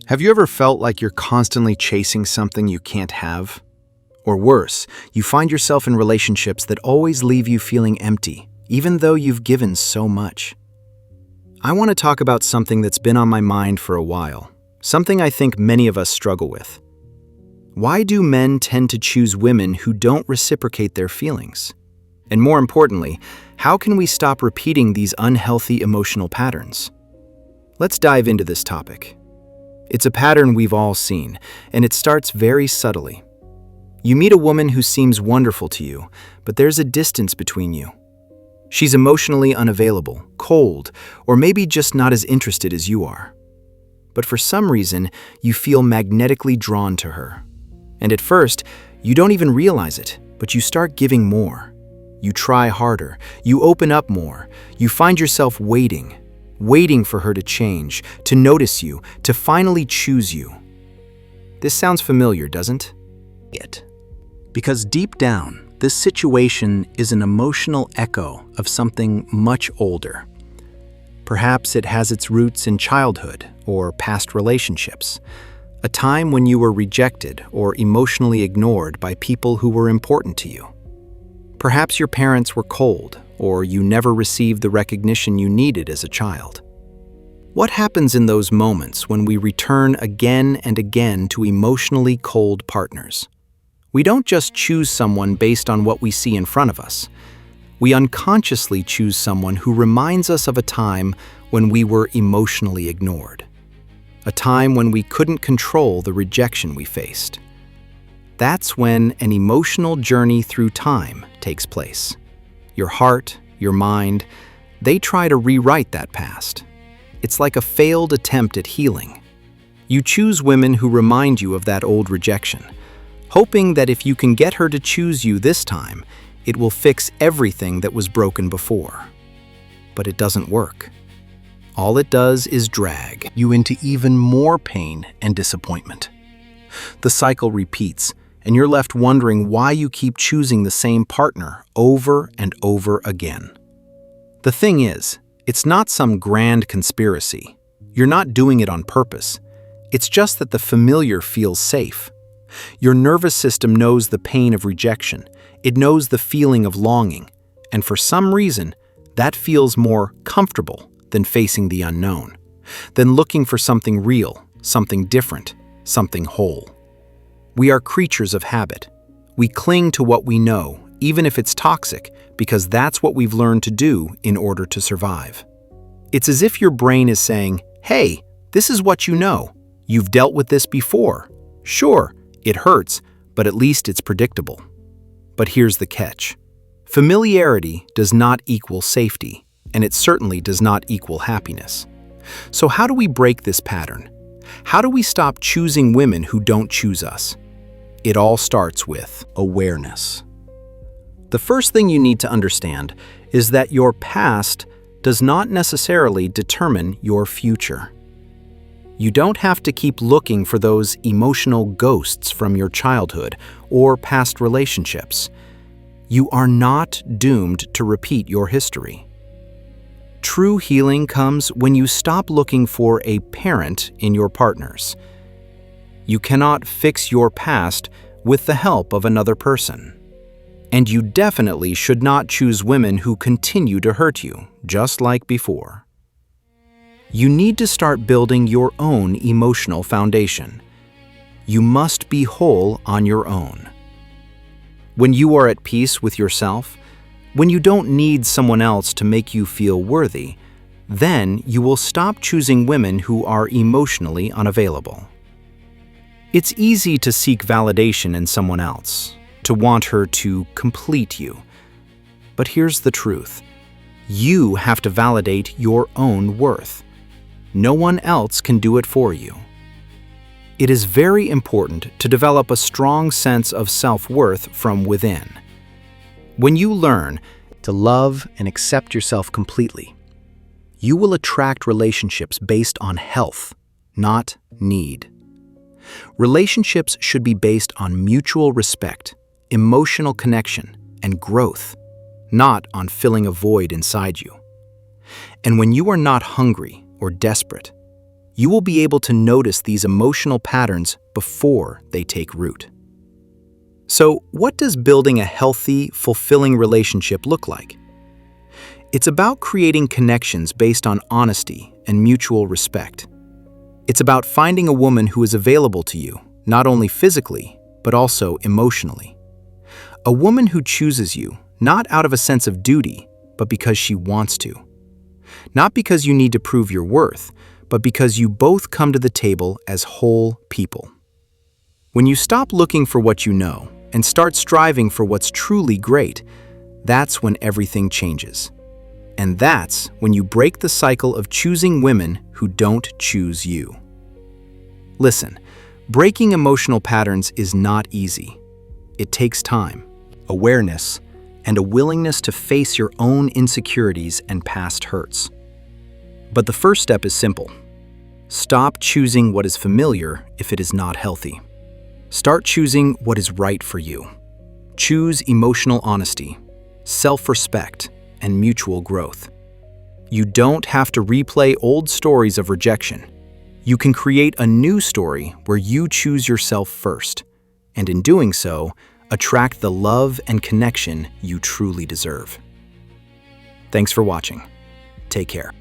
Have you ever felt like you're constantly chasing something you can't have? Or worse, you find yourself in relationships that always leave you feeling empty, even though you've given so much. I want to talk about something that's been on my mind for a while, something I think many of us struggle with. Why do men tend to choose women who don't reciprocate their feelings? And more importantly, how can we stop repeating these unhealthy emotional patterns? Let's dive into this topic. It's a pattern we've all seen, and it starts very subtly. You meet a woman who seems wonderful to you, but there's a distance between you. She's emotionally unavailable, cold, or maybe just not as interested as you are. But for some reason, you feel magnetically drawn to her. And at first, you don't even realize it, but you start giving more. You try harder, you open up more, you find yourself waiting for her to change, to notice you, to finally choose you. This sounds familiar, doesn't it? Because deep down, this situation is an emotional echo of something much older. Perhaps it has its roots in childhood or past relationships, a time when you were rejected or emotionally ignored by people who were important to you. Perhaps your parents were cold, or you never received the recognition you needed as a child. What happens in those moments when we return again and again to emotionally cold partners? We don't just choose someone based on what we see in front of us. We unconsciously choose someone who reminds us of a time when we were emotionally ignored, a time when we couldn't control the rejection we faced. That's when an emotional journey through time takes place. Your heart, your mind, they try to rewrite that past. It's like a failed attempt at healing. You choose women who remind you of that old rejection, hoping that if you can get her to choose you this time, it will fix everything that was broken before. But it doesn't work. All it does is drag you into even more pain and disappointment. The cycle repeats, and you're left wondering why you keep choosing the same partner over and over again. The thing is, it's not some grand conspiracy. You're not doing it on purpose. It's just that the familiar feels safe. Your nervous system knows the pain of rejection. It knows the feeling of longing. And for some reason, that feels more comfortable than facing the unknown, than looking for something real, something different, something whole. We are creatures of habit. We cling to what we know, even if it's toxic, because that's what we've learned to do in order to survive. It's as if your brain is saying, hey, this is what you know. You've dealt with this before. Sure, it hurts, but at least it's predictable. But here's the catch. Familiarity does not equal safety, and it certainly does not equal happiness. So how do we break this pattern? How do we stop choosing women who don't choose us? It all starts with awareness. The first thing you need to understand is that your past does not necessarily determine your future. You don't have to keep looking for those emotional ghosts from your childhood or past relationships. You are not doomed to repeat your history. True healing comes when you stop looking for a parent in your partners. You cannot fix your past with the help of another person. And you definitely should not choose women who continue to hurt you, just like before. You need to start building your own emotional foundation. You must be whole on your own. When you are at peace with yourself, when you don't need someone else to make you feel worthy, then you will stop choosing women who are emotionally unavailable. It's easy to seek validation in someone else, to want her to complete you. But here's the truth. You have to validate your own worth. No one else can do it for you. It is very important to develop a strong sense of self-worth from within. When you learn to love and accept yourself completely, you will attract relationships based on health, not need. Relationships should be based on mutual respect, emotional connection, and growth, not on filling a void inside you. And when you are not hungry or desperate, You will be able to notice these emotional patterns before they take root. So, what does building a healthy, fulfilling relationship look like? It's about creating connections based on honesty and mutual respect. It's about finding a woman who is available to you, not only physically, but also emotionally. A woman who chooses you, not out of a sense of duty, but because she wants to. Not because you need to prove your worth, but because you both come to the table as whole people. When you stop looking for what you know and start striving for what's truly great, that's when everything changes. And that's when you break the cycle of choosing women who don't choose you. Listen, breaking emotional patterns is not easy. It takes time, awareness, and a willingness to face your own insecurities and past hurts. But the first step is simple. Stop choosing what is familiar if it is not healthy. Start choosing what is right for you. Choose emotional honesty, self-respect, and mutual growth. You don't have to replay old stories of rejection. You can create a new story where you choose yourself first, and in doing so, attract the love and connection you truly deserve. Thanks for watching. Take care.